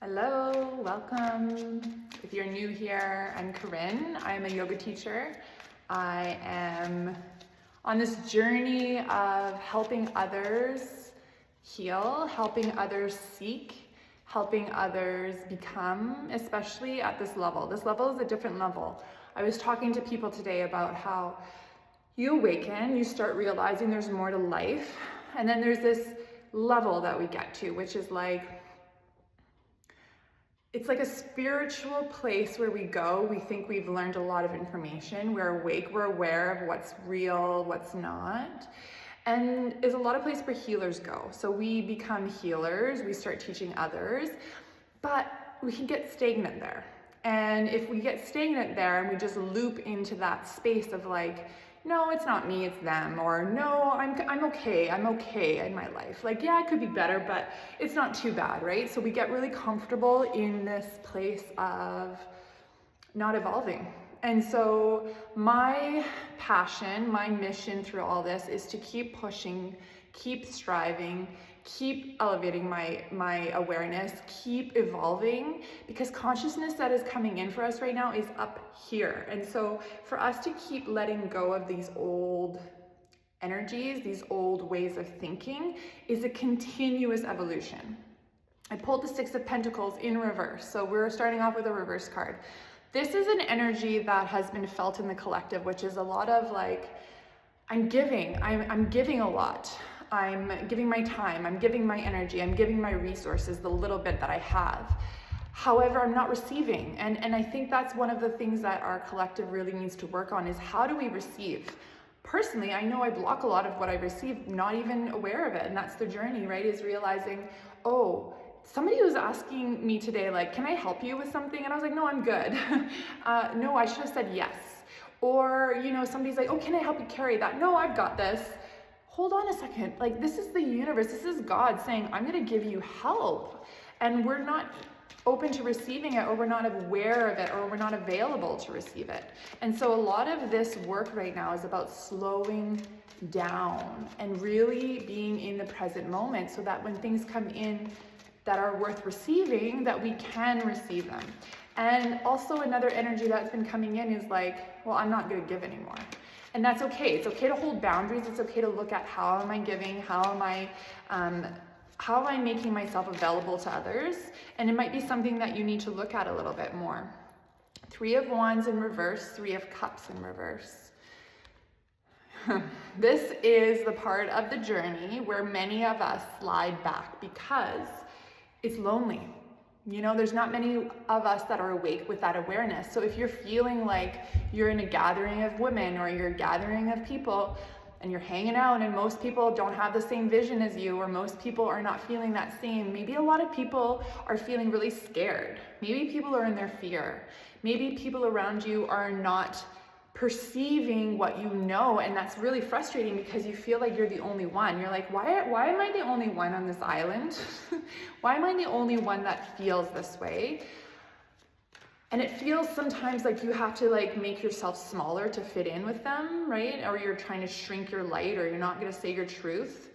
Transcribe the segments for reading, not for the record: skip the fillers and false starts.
Hello, welcome. If you're new here, I'm Corinne. I'm a yoga teacher. I am on this journey of helping others heal, helping others seek, helping others become, especially at this level. This level is a different level. I was talking to people today about how you awaken, you start realizing there's more to life, and then there's this level that we get to, which is like, it's like a spiritual place where we go. We think we've learned a lot of information. We're awake, we're aware of what's real, what's not. And is a lot of place where healers go. So we become healers, we start teaching others, but we can get stagnant there. And if we get stagnant there and we just loop into that space of like, no, it's not me, it's them, or no, I'm okay in my life. Like, yeah, it could be better, but it's not too bad, right? So we get really comfortable in this place of not evolving. And so my passion, my mission through all this is to keep pushing, keep striving, keep elevating my awareness, keep evolving, because consciousness that is coming in for us right now is up here. And so for us to keep letting go of these old energies, these old ways of thinking, is a continuous evolution. I pulled the Six of Pentacles in reverse. So we're starting off with a reverse card. This is an energy that has been felt in the collective, which is a lot of like, I'm giving a lot. I'm giving my time, I'm giving my energy, I'm giving my resources, the little bit that I have. However, I'm not receiving. And I think that's one of the things that our collective really needs to work on is how do we receive? Personally, I know I block a lot of what I receive, not even aware of it. And that's the journey, right? Is realizing, oh, somebody was asking me today, like, can I help you with something? And I was like, no, I'm good. No, I should have said yes. Or, you know, somebody's like, oh, can I help you carry that? No, I've got this. Hold on a second. Like, this is the universe. This is God saying, I'm going to give you help. And we're not open to receiving it, or we're not aware of it, or we're not available to receive it. And so a lot of this work right now is about slowing down and really being in the present moment so that when things come in that are worth receiving, that we can receive them. And also another energy that's been coming in is like, well, I'm not going to give anymore. And that's okay. It's okay to hold boundaries. It's okay to look at how am I giving, how am I making myself available to others? And it might be something that you need to look at a little bit more. Three of Wands in reverse, Three of Cups in reverse. This is the part of the journey where many of us slide back because it's lonely. You know, there's not many of us that are awake with that awareness. So if you're feeling like you're in a gathering of women or you're a gathering of people and you're hanging out and most people don't have the same vision as you, or most people are not feeling that same, maybe a lot of people are feeling really scared. Maybe people are in their fear. Maybe people around you are not perceiving what you know, and that's really frustrating because you feel like you're the only one. You're like, why am I the only one on this island? Why am I the only one that feels this way? And it feels sometimes like you have to like make yourself smaller to fit in with them, right? Or you're trying to shrink your light, or you're not going to say your truth.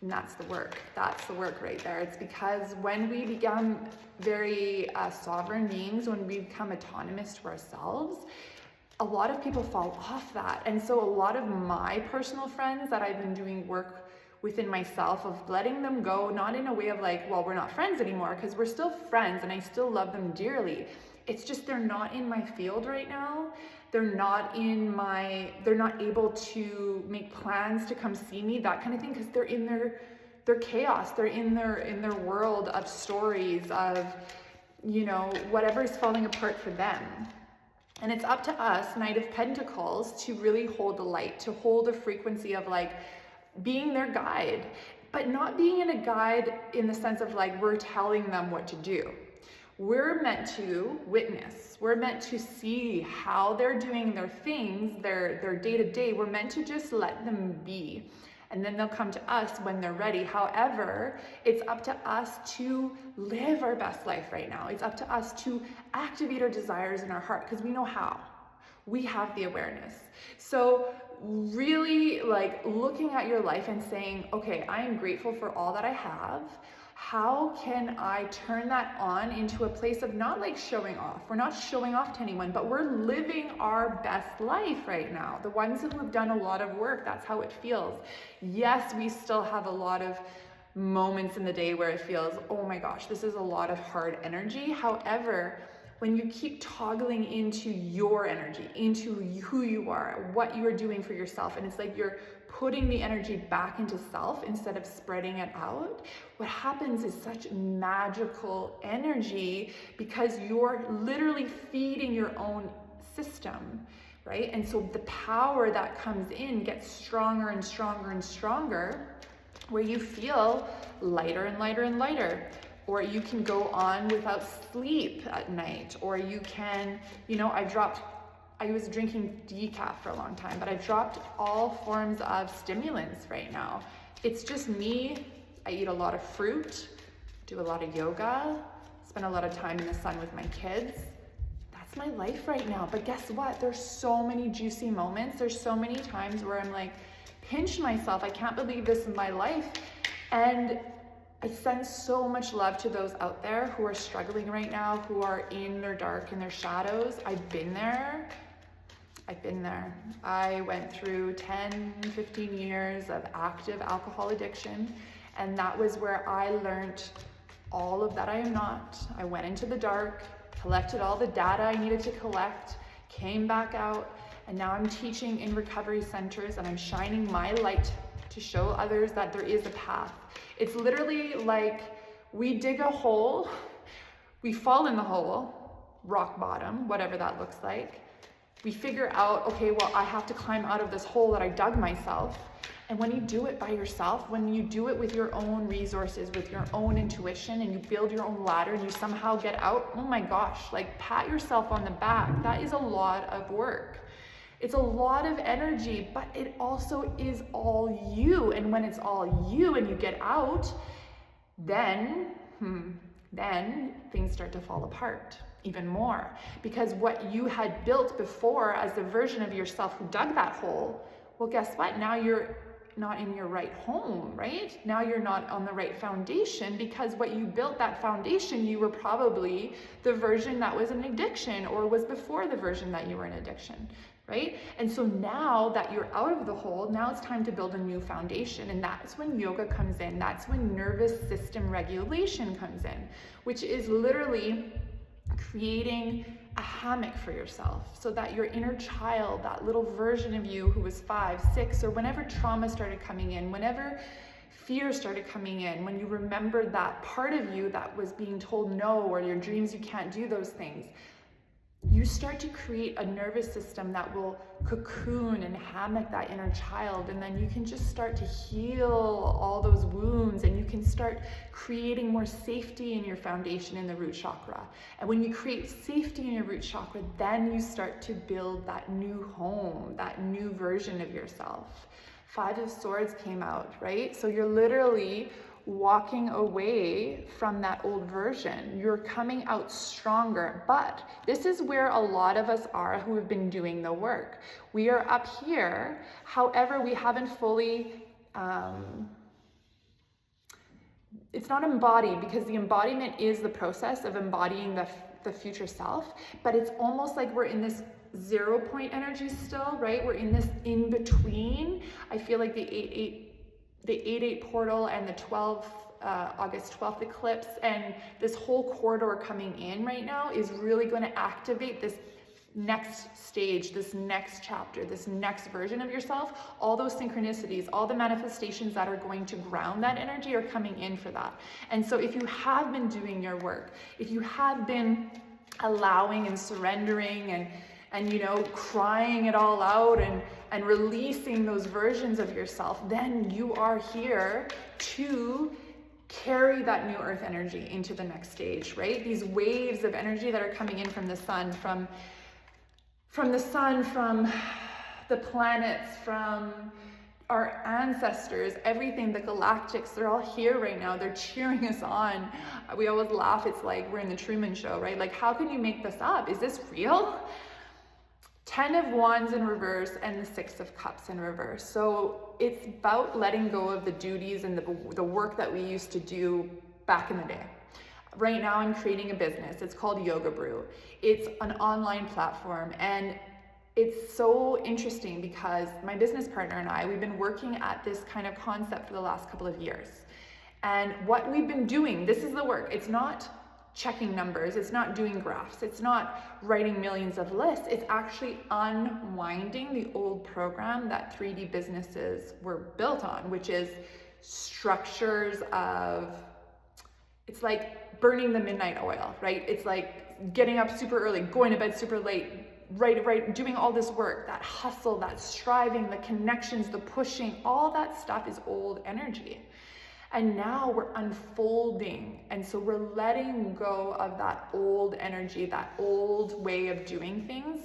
And that's the work. That's the work right there. It's because when we become very sovereign beings, when we become autonomous to ourselves, a lot of people fall off that. And so a lot of my personal friends that I've been doing work within myself of letting them go, not in a way of like, well, we're not friends anymore, because we're still friends and I still love them dearly. It's just they're not in my field right now. They're not able to make plans to come see me, that kind of thing, because they're in their chaos. They're in their world of stories of, you know, whatever's falling apart for them. And it's up to us, Knight of Pentacles, to really hold the light, to hold a frequency of like being their guide, but not being in a guide in the sense of like we're telling them what to do. We're meant to witness. We're meant to see how they're doing their things, their day-to-day. We're meant to just let them be. And then they'll come to us when they're ready. However, it's up to us to live our best life right now. It's up to us to activate our desires in our heart because we know how. We have the awareness. So really like looking at your life and saying, okay, I am grateful for all that I have. how can I turn that on into a place of not like showing off? We're not showing off to anyone, but we're living our best life right now. The ones who have done a lot of work, that's how it feels. Yes, we still have a lot of moments in the day where it feels, oh my gosh, this is a lot of hard energy. However, when you keep toggling into your energy, into who you are, what you are doing for yourself, and it's like you're putting the energy back into self instead of spreading it out, what happens is such magical energy because you're literally feeding your own system, right? And so the power that comes in gets stronger and stronger and stronger, where you feel lighter and lighter and lighter. Or you can go on without sleep at night, or you can, I was drinking decaf for a long time, but I've dropped all forms of stimulants right now. It's just me. I eat a lot of fruit, do a lot of yoga, spend a lot of time in the sun with my kids. That's my life right now. But guess what? There's so many juicy moments. There's so many times where I'm like, pinch myself. I can't believe this is my life. And I send so much love to those out there who are struggling right now, who are in their dark and their shadows. I've been there. I went through 10, 15 years of active alcohol addiction, and that was where I learned all of that I am not. I went into the dark, collected all the data I needed to collect, came back out, and now I'm teaching in recovery centers, and I'm shining my light to show others that there is a path. It's literally like we dig a hole, we fall in the hole, rock bottom, whatever that looks like. We figure out, okay, well, I have to climb out of this hole that I dug myself. And when you do it by yourself, when you do it with your own resources, with your own intuition, and you build your own ladder and you somehow get out, oh my gosh, like pat yourself on the back. That is a lot of work. It's a lot of energy, but it also is all you. And when it's all you and you get out, then things start to fall apart even more. Because what you had built before as the version of yourself who dug that hole, well, guess what? Now you're not in your right home, right? Now you're not on the right foundation, because what you built, that foundation, you were probably the version that was an addiction, or was before the version that you were in addiction. Right? And so now that you're out of the hole, now it's time to build a new foundation. And that's when yoga comes in. That's when nervous system regulation comes in, which is literally creating a hammock for yourself so that your inner child, that little version of you who was 5, 6, or whenever trauma started coming in, whenever fear started coming in, when you remember that part of you that was being told no, or your dreams you can't do those things, you start to create a nervous system that will cocoon and hammock that inner child, and then you can just start to heal all those wounds, and you can start creating more safety in your foundation in the root chakra. And when you create safety in your root chakra, then you start to build that new home, that new version of yourself. 5 of Swords came out, right? So you're literally walking away from that old version. You're coming out stronger. But this is where a lot of us are who have been doing the work. We are up here. However, we haven't fully, it's not embodied, because the embodiment is the process of embodying the future self, but it's almost like we're in this 0 point energy still, right? We're in this in between. I feel like the 8-8 portal and the August 12th eclipse and this whole corridor coming in right now is really going to activate this next stage, this next chapter, this next version of yourself. All those synchronicities, all the manifestations that are going to ground that energy are coming in for that. And so if you have been doing your work, if you have been allowing and surrendering and crying it all out and releasing those versions of yourself, then you are here to carry that new earth energy into the next stage, right? These waves of energy that are coming in from the sun, from the planets, from our ancestors, everything, the galactics, they're all here right now. They're cheering us on. We always laugh. It's like we're in the Truman Show, right? Like, how can you make this up? Is this real? 10 of Wands in reverse and the 6 of Cups in reverse. So it's about letting go of the duties and the work that we used to do back in the day. Right now I'm creating a business. It's called Yoga Brew. It's an online platform, and it's so interesting because my business partner and I, we've been working at this kind of concept for the last couple of years. And what we've been doing, this is the work. It's not checking numbers, it's not doing graphs, it's not writing millions of lists, it's actually unwinding the old program that 3D businesses were built on, which is structures of, it's like burning the midnight oil, right? It's like getting up super early, going to bed super late, right, doing all this work, that hustle, that striving, the connections, the pushing, all that stuff is old energy. And now we're unfolding. And so we're letting go of that old energy, that old way of doing things.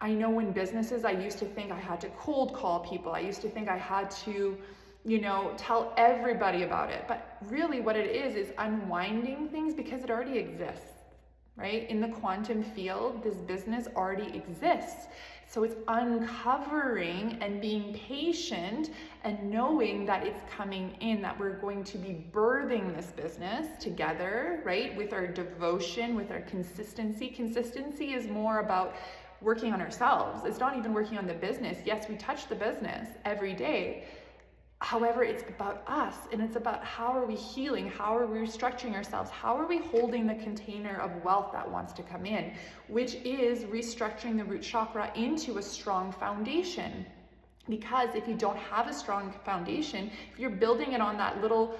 I know in businesses, I used to think I had to cold call people. I used to think I had to, tell everybody about it. But really what it is unwinding things because it already exists, right? In the quantum field, this business already exists. So it's uncovering and being patient and knowing that it's coming in, that we're going to be birthing this business together, right? With our devotion, with our consistency. Consistency is more about working on ourselves. It's not even working on the business. Yes, we touch the business every day. However, it's about us, and it's about how are we healing, how are we restructuring ourselves, how are we holding the container of wealth that wants to come in, which is restructuring the root chakra into a strong foundation. Because if you don't have a strong foundation, if you're building it on that little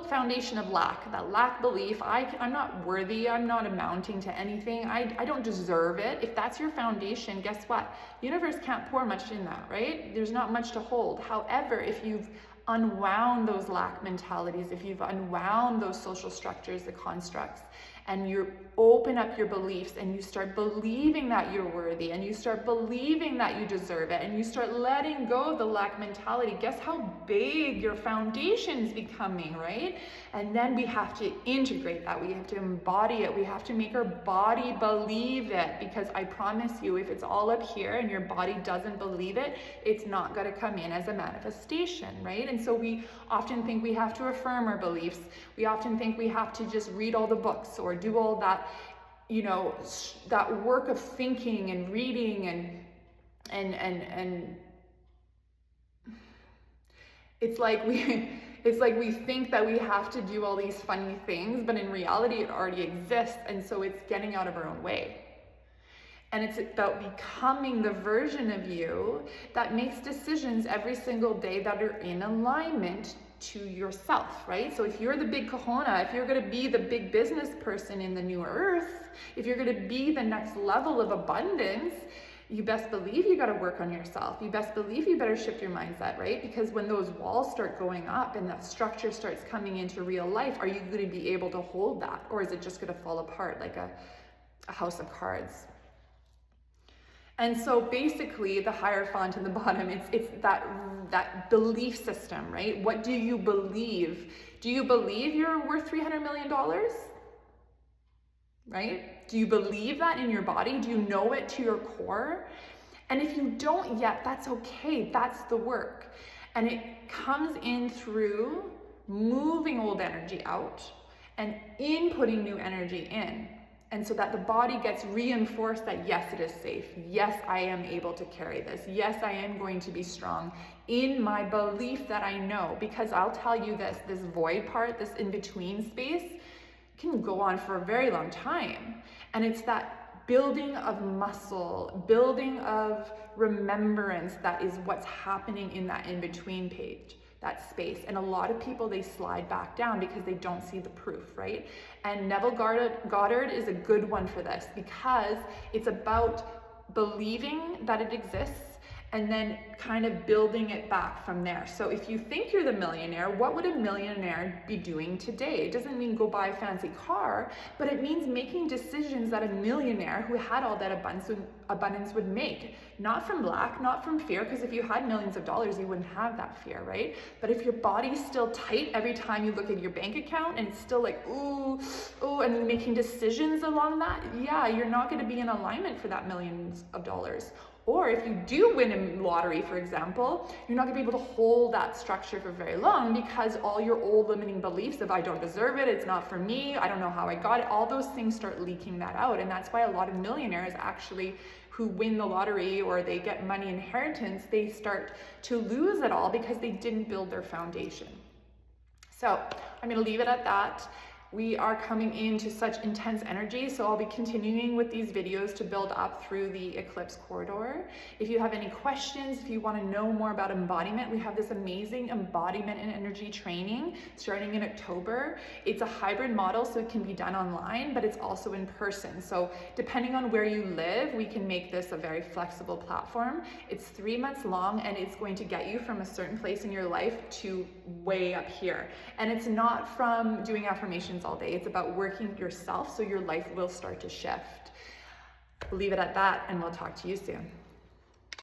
foundation of lack, that lack belief, I'm not worthy, I'm not amounting to anything, I don't deserve it. If that's your foundation, guess what? The universe can't pour much in that, right? There's not much to hold. However, if you've unwound those lack mentalities, if you've unwound those social structures, the constructs, and you open up your beliefs and you start believing that you're worthy and you start believing that you deserve it and you start letting go of the lack mentality, guess how big your foundation's becoming, right? And then we have to integrate that. We have to embody it. We have to make our body believe it, because I promise you, if it's all up here and your body doesn't believe it, it's not going to come in as a manifestation, right? And so we often think we have to affirm our beliefs. We often think we have to just read all the books or do all that, that work of thinking and reading and it's like we think that we have to do all these funny things, but in reality it already exists, and so it's getting out of our own way. And it's about becoming the version of you that makes decisions every single day that are in alignment to yourself, right? So if you're the big kahuna, if you're going to be the big business person in the new earth, if you're going to be the next level of abundance, you best believe you got to work on yourself. You best believe you better shift your mindset, right? Because when those walls start going up and that structure starts coming into real life, are you going to be able to hold that? Or is it just going to fall apart like a house of cards? And so basically the Hierophant in the bottom, it's that belief system, right? What do you believe? Do you believe you're worth $300 million? Right? Do you believe that in your body? Do you know it to your core? And if you don't yet, that's okay. That's the work. And it comes in through moving old energy out and inputting new energy in. And so that the body gets reinforced that yes, it is safe. Yes, I am able to carry this. Yes, I am going to be strong in my belief that I know. Because I'll tell you this void part, this in-between space can go on for a very long time. And it's that building of muscle, building of remembrance that is what's happening in that in-between page. That space. And a lot of people, they slide back down because they don't see the proof, right? And Neville Goddard is a good one for this, because it's about believing that it exists and then kind of building it back from there. So if you think you're the millionaire, what would a millionaire be doing today? It doesn't mean go buy a fancy car, but it means making decisions that a millionaire who had all that abundance would make. Not from lack, not from fear, because if you had millions of dollars, you wouldn't have that fear, right? But if your body's still tight every time you look at your bank account and it's still like, ooh, and you're making decisions along that, yeah, you're not gonna be in alignment for that millions of dollars. Or if you do win a lottery, for example, you're not gonna be able to hold that structure for very long because all your old limiting beliefs of I don't deserve it, it's not for me, I don't know how I got it, all those things start leaking that out. And that's why a lot of millionaires actually who win the lottery or they get money inheritance, they start to lose it all because they didn't build their foundation. So I'm gonna leave it at that. We are coming into such intense energy, so I'll be continuing with these videos to build up through the eclipse corridor. If you have any questions, if you want to know more about embodiment, we have this amazing embodiment and energy training starting in October. It's a hybrid model, so it can be done online, but it's also in person. So depending on where you live, we can make this a very flexible platform. It's 3 months long, and it's going to get you from a certain place in your life to way up here. And it's not from doing affirmations all day. It's about working yourself so your life will start to shift. Leave it at that, and we'll talk to you soon.